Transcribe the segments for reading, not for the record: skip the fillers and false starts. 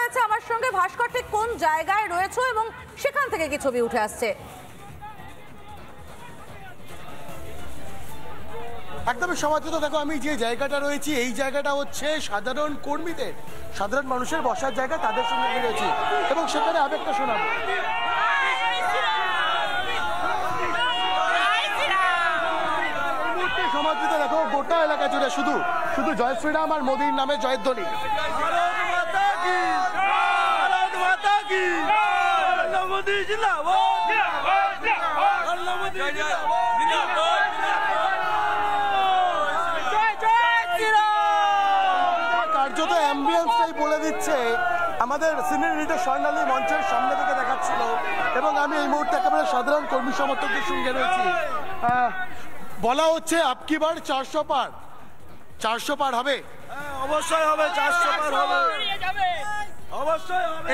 রয়েছে আমার সঙ্গে। ভাস্কর, ঠিক কোন জায়গায় রয়েছে এবং সেখান থেকে কি ছবি উঠে আসছে? একদমই সমাজত। দেখো, আমি যে জায়গাটা রয়েছি এই জায়গাটা হচ্ছে সাধারণ কর্মীদের, সাধারণ মানুষের বসার জায়গা, তাদের সঙ্গে রয়েছি এবং সেখানে আবেগটা শোনাবো। সমাজত দেখো, গোটা এলাকা জুড়ে শুধু শুধু জয় শ্রীরাম আর মোদীর নামে জয়ধ্বনি। কার্যত অ্যাম্বিয়েন্সটাই বলে দিচ্ছে। আমাদের সিনিয়র এডিটর স্বর্ণালী মঞ্চের সামনে থেকে দেখাচ্ছিল এবং আমি এই মুহূর্তে একেবারে সাধারণ কর্মী সমর্থকদের সঙ্গে রয়েছি। বলা হচ্ছে আপকি বার 400 পার। 400 পার হবে? অবশ্যই হবে, 400 পার হবে, অবশ্যই হবে।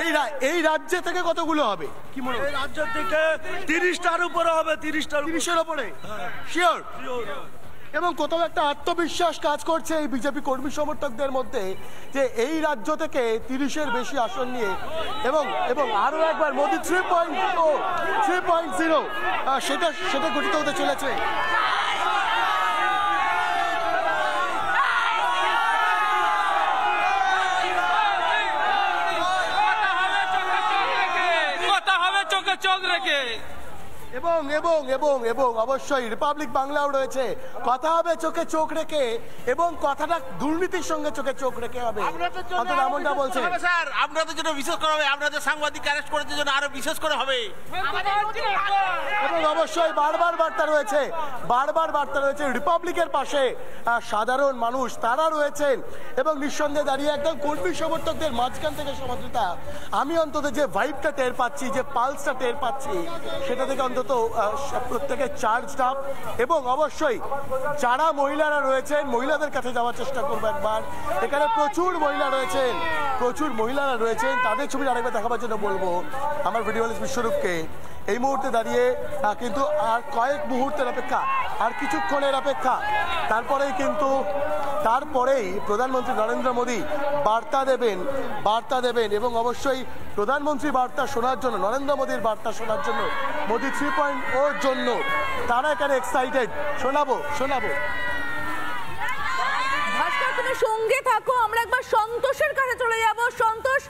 এই রাজ্য থেকে কতগুলো হবে কি মনে হয়? এই রাজ্য থেকে 30টার উপরে হবে, 30টার উপরে শিওর। এবং কোথাও একটা আত্মবিশ্বাস কাজ করছে এই বিজেপি কর্মী সমর্থকদের মধ্যে যে এই রাজ্য থেকে 30-এর বেশি আসন নিয়ে এবং আরো একবার মোদি 3.0 সেটা গঠিত হতে চলেছে। চোখ রেখে এবং এবং এবং এবং অবশ্যই রিপাবলিক বাংলাও রয়েছে। কথা হবে চোখে চোখ রেখে এবং কথাটা দুর্নীতির সঙ্গে চোখে চোখ রেখে হবে। এমনটা বলছে স্যার, আপনাদের জন্য বিশেষ করে হবে, আপনাদের সাংবাদিক অ্যারেস্ট করার জন্য আরো বিশেষ করে হবে। এবং অবশ্যই বারবার বার্তা রয়েছে রিপাবলিকের পাশে সাধারণ মানুষ তারা রয়েছেন এবং নিঃসন্দেহে দাঁড়িয়ে একদম কর্মী সমর্থকদের মাঝখান থেকে সমাজতা আমি অন্তত যে ভাইবটা টের পাচ্ছি, যে পালসটা টের পাচ্ছি, সেটা থেকে অন্তত প্রত্যেকে চার্জড আপ। এবং অবশ্যই যারা মহিলারা রয়েছেন মহিলাদের কাছে যাওয়ার চেষ্টা করবো একবার। এখানে প্রচুর মহিলারা রয়েছেন, তাদের ছবি আরেকবার দেখাবার জন্য বলবো আমার ভিডিও বিশ্বরূপকে। এই মুহূর্তে দাঁড়িয়ে কিন্তু আর কয়েক মুহূর্তের অপেক্ষা, আর কিছুক্ষণের অপেক্ষা, তারপরেই প্রধানমন্ত্রী নরেন্দ্র মোদী বার্তা দেবেন এবং অবশ্যই প্রধানমন্ত্রী বার্তা শোনার জন্য, নরেন্দ্র মোদীর বার্তা শোনার জন্য, মোদী 3.0 জন্য তারা এখানে এক্সাইটেড। শোনাবো। ভাস্কর, তুমি সঙ্গে থাকো, আমরা একবার সন্তোষের কাছে চলে যাব। সন্তোষ,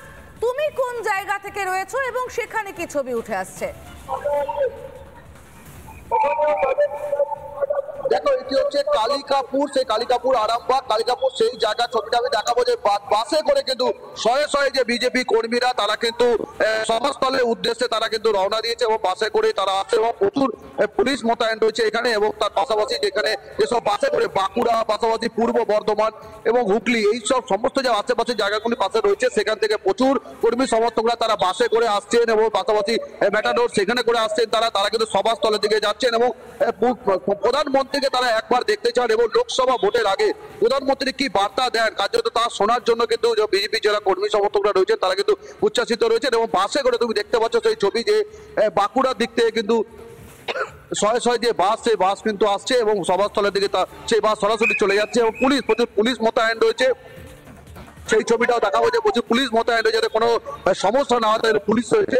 তুমি কোন জায়গা থেকে রয়েছো এবং সেখানে কি ছবি উঠে আসছে? দেখো, এটি হচ্ছে কালিকাপুর, সেই কালিকাপুর আরামবাগ, কালিকাপুর সেই জায়গা ছবিটা আমি দেখাবো যে বাসে করে কিন্তু শয়ে যে বিজেপি কর্মীরা তারা কিন্তু সভাস্থলের উদ্দেশ্যে তারা কিন্তু রওনা দিয়েছে এবং বাসে করে তারা আসছে এবং প্রচুর পুলিশ মোতায়েন রয়েছে এখানে। এবং তার পাশাপাশি যেখানে যেসব বাসে করে বাঁকুড়া, পাশাপাশি পূর্ব বর্ধমান এবং হুগলি, এইসব সমস্ত যে আশেপাশে জায়গাগুলি পাশে রয়েছে সেখান থেকে প্রচুর কর্মী সমর্থকরা তারা বাসে করে আসছেন এবং পাশাপাশি ম্যাটাডোর সেখানে করে আসছেন। তারা কিন্তু সভাস্থলের দিকে যাচ্ছেন এবং প্রধানমন্ত্রীকে তারা একবার দেখতে চান এবং লোকসভা ভোটের আগে প্রধানমন্ত্রী কি বার্তা দেন কার্যত তা শোনার জন্য কিন্তু বিজেপি যারা কর্মী সমর্থকরা রয়েছেন তারা কিন্তু উচ্ছ্বাসিত রয়েছেন। এবং বাসে করে তুমি দেখতে পাচ্ছ সেই ছবি যে বাঁকুড়ার দিক থেকে কিন্তু শয়ে যে বাস, সেই বাস কিন্তু আসছে এবং সভাস্থলের দিকে সেই বাস সরাসরি চলে যাচ্ছে এবং প্রচুর পুলিশ মোতায়েন রয়েছে। সেই ছবিটাও দেখাবো যে প্রচুর পুলিশ মোতায়েন রয়েছে যাতে কোনো সমস্যা না হয়, পুলিশ রয়েছে।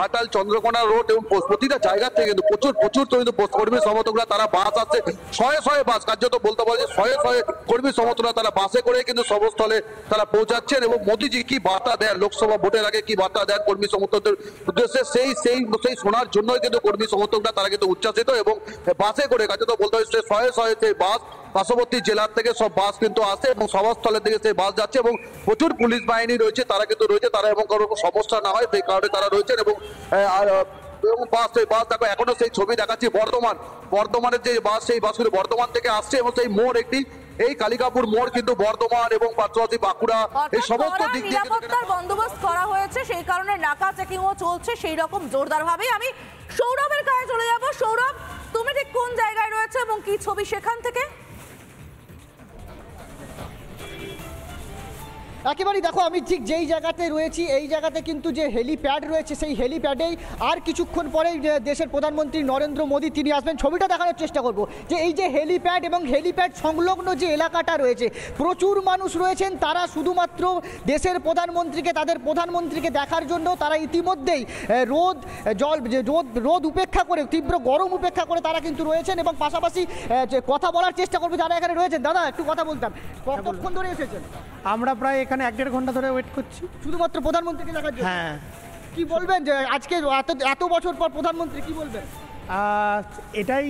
ঘাটাল, চন্দ্রকোনা রোড এবং প্রতিটা জায়গা থেকে কিন্তু প্রচুর কিন্তু কর্মী সমর্থকরা তারা বাস আসছে, শয়ে বাস, কার্যত বলতে পারে যে শয়ে কর্মী সমর্থকরা তারা বাসে করে কিন্তু সভাস্থলে তারা পৌঁছাচ্ছেন। এবং মোদীজি কি বার্তা দেন লোকসভা ভোটের আগে, কি বার্তা দেন কর্মী সমর্থকদের উদ্দেশ্যে, সেই শোনার জন্যই কিন্তু কর্মী সমর্থকরা তারা কিন্তু উচ্ছ্বাসিত। এবং বাসে করে কার্যত বলতে হয় শয়ে সেই বাস পার্শ্ববর্তী জেলার থেকে সব বাস কিন্তু আসে এবং সভাস্থলের দিকে সেই বাস যাচ্ছে এবং প্রচুর পুলিশ বাহিনী রয়েছে, তারা কিন্তু রয়েছে, তারা এবং কোনো সমস্যা না হয় সেই কারণে তারা রয়েছেন। এবং বাস দেখো, এখনো সেই ছবি দেখাচ্ছি বর্ধমানের যে বাস, সেই বাসগুলো বর্ধমান থেকে আসছে এবং সেই মোড় একটি, এই কালিকাপুর মোড় কিন্তু বর্ধমান এবং পাশাপাশি বাঁকুড়া, এই সমস্ত দিক দিয়ে নিরাপত্তার বন্দোবস্ত করা হয়েছে, সেই কারণে নাকা চেকিংও চলছে সেই রকম জোরদার ভাবে। আমি সৌরভের কাছে চলে যাব। সৌরভ, তুমি ঠিক কোন জায়গায় রয়েছে এবং কি ছবি সেখান থেকে? একেবারেই দেখো, আমি ঠিক যেই জায়গাতে রয়েছি এই জায়গাতে কিন্তু যে হেলিপ্যাড রয়েছে সেই হেলিপ্যাডেই আর কিছুক্ষণ পরেই যে দেশের প্রধানমন্ত্রী নরেন্দ্র মোদী তিনি আসবেন। ছবিটা দেখানোর চেষ্টা করব যে এই যে হেলিপ্যাড এবং হেলিপ্যাড সংলগ্ন যে এলাকাটা রয়েছে প্রচুর মানুষ রয়েছেন, তারা শুধুমাত্র দেশের প্রধানমন্ত্রীকে তাদের প্রধানমন্ত্রীকে দেখার জন্য তারা ইতিমধ্যেই রোদ উপেক্ষা করে, তীব্র গরম উপেক্ষা করে তারা কিন্তু রয়েছেন এবং পাশাপাশি যে কথা বলার চেষ্টা করবে যারা এখানে রয়েছেন। দাদা একটু কথা বলতাম, কতক্ষণ ধরে এসেছেন? আমরা প্রায় এখানে 1-1.5 ঘন্টা ধরে ওয়েট করছি। শুধুমাত্র প্রধানমন্ত্রীকে দেখার জন্য? হ্যাঁ। কি বলবেন যে আজকে এত বছর পর প্রধানমন্ত্রী, কি বলবেন? এটাই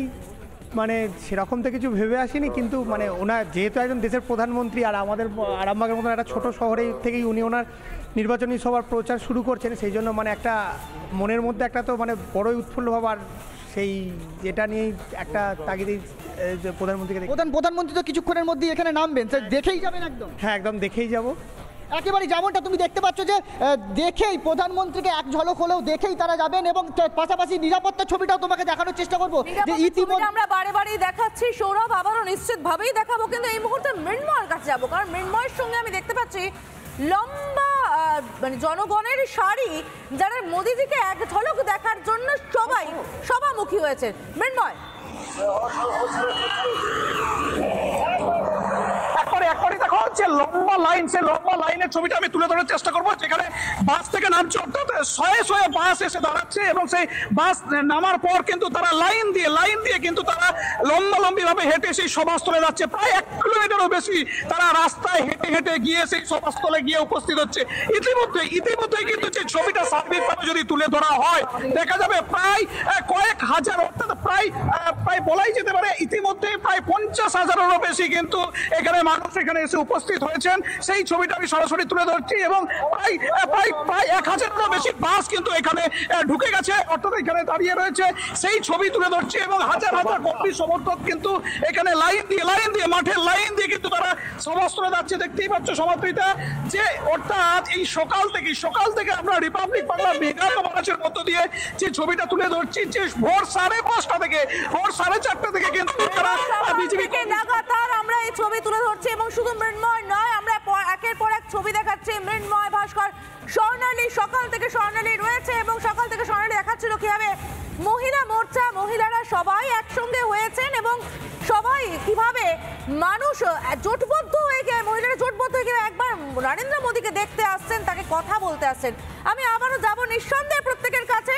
মানে সেরকম তো কিছু ভেবে আসিনি, কিন্তু মানে ওনার যেহেতু একজন দেশের প্রধানমন্ত্রী আর আমাদের আরামবাগের মতন একটা ছোট শহরে থেকেই উনি ওনার নির্বাচনী সভার প্রচার শুরু করছেন, সেই জন্য মানে একটা মনের মধ্যে একটা তো মানে বড়ই উৎফুল্ল ভাব, আর সেই যেটা নিয়েই একটা তাগিদেই প্রধানমন্ত্রীকে প্রধানমন্ত্রী তো কিছুক্ষণের মধ্যেই এখানে নামবেন, দেখেই যাবেন একদম? হ্যাঁ, একদম দেখেই যাব। একেবারে যেমনটা তুমি দেখতে পাচ্ছ যে দেখেই প্রধানমন্ত্রীকে এক ঝলক হলেও দেখেই তারা যাবেন এবং পাশাপাশি নিরাপত্তা ছবিটাও তোমাকে দেখানোর চেষ্টা করবো যে ইতিমধ্যে আমরা বারে বারেই দেখাচ্ছি সৌরভ, আবারও নিশ্চিতভাবেই দেখাবো, কিন্তু এই মুহূর্তে মৃন্ময়ের কাছে যাবো, কারণ মৃন্ময়ের সঙ্গে আমি দেখতে পাচ্ছি লম্বা মানে জনগণের সারি, যারা মোদিজিকে এক ঝলক দেখার জন্য সবাই সভামুখী হয়েছে। মৃন্ময়, একবারে দেখো যে লম্বা লাইন, সেই লম্বা লাইনের ছবিটা আমি তুলে ধরার চেষ্টা করবো, যেখানে বাস থেকে নামছে, অর্থাৎ শয়ে শয়ে বাস এসে দাঁড়াচ্ছে এবং সেই বাস নামার পর কিন্তু তারা লাইন দিয়ে কিন্তু তারা লম্বি ভাবে হেঁটে সেই সভাস্থলে যাচ্ছে। প্রায় 1 কিলোমিটারও বেশি তারা রাস্তায় হেঁটে গিয়ে সেই সভাস্থলে গিয়ে উপস্থিত হচ্ছে। ইতিমধ্যে কিন্তু যে ছবিটা সার্বিকভাবে যদি তুলে ধরা হয় দেখা যাবে প্রায় কয়েক হাজার, অর্থাৎ প্রায় বলাই যেতে পারে ইতিমধ্যে প্রায় 50,000-এরও বেশি কিন্তু এখানে মানুষ এখানে এসে উপস্থিত হয়েছেন। সেই ছবিটা আমি সরাসরি তুলে ধরছি এবং প্রায় 1,000-এরও বেশি বাস কিন্তু এখানে ঢুকে গেছে, অর্থাৎ এখানে দাঁড়িয়ে রয়েছে। সেই ছবি তুলে ধরছি এবং হাজার হাজার কর্মী সমর্থক কিন্তু এখানে লাইন দিয়ে মাঠের লাইন দিয়ে কিন্তু তারা সভাস্থলে যাচ্ছে। দেখতেই পাচ্ছ সমাপ্তিটা, যে অর্থাৎ এই সকাল থেকে আমরা রিপাবলিক বাংলা মেগা কভারেজের মধ্য দিয়ে যে ছবিটা তুলে ধরছি, যে ভোর 4:30 থেকে কিন্তু বিজেপিকে লাগাতার আমরা এই ছবি তুলে ধরছি এবং শুধু মৃন্ময় নয়, আমরা একের পর এক ছবি দেখাচ্ছি। মৃন্ময়, ভাস্কর, স্বর্ণালী, সকাল থেকে স্বর্ণালী রয়েছে এবং সকাল থেকে স্বর্ণালী দেখাচ্ছিল কিভাবে মহিলা মোর্চা, মহিলারা সবাই একসঙ্গে হয়েছেন এবং সবাই কিভাবে মানুষ জোটবদ্ধ হয়ে গিয়ে, মহিলারা জোটবদ্ধ হয়ে গিয়ে একবার নরেন্দ্র মোদীকে দেখতে আসছেন, তাকে কথা বলতে আসছেন। আমি আবারও যাবো নিঃসন্দেহে প্রত্যেকের কাছে।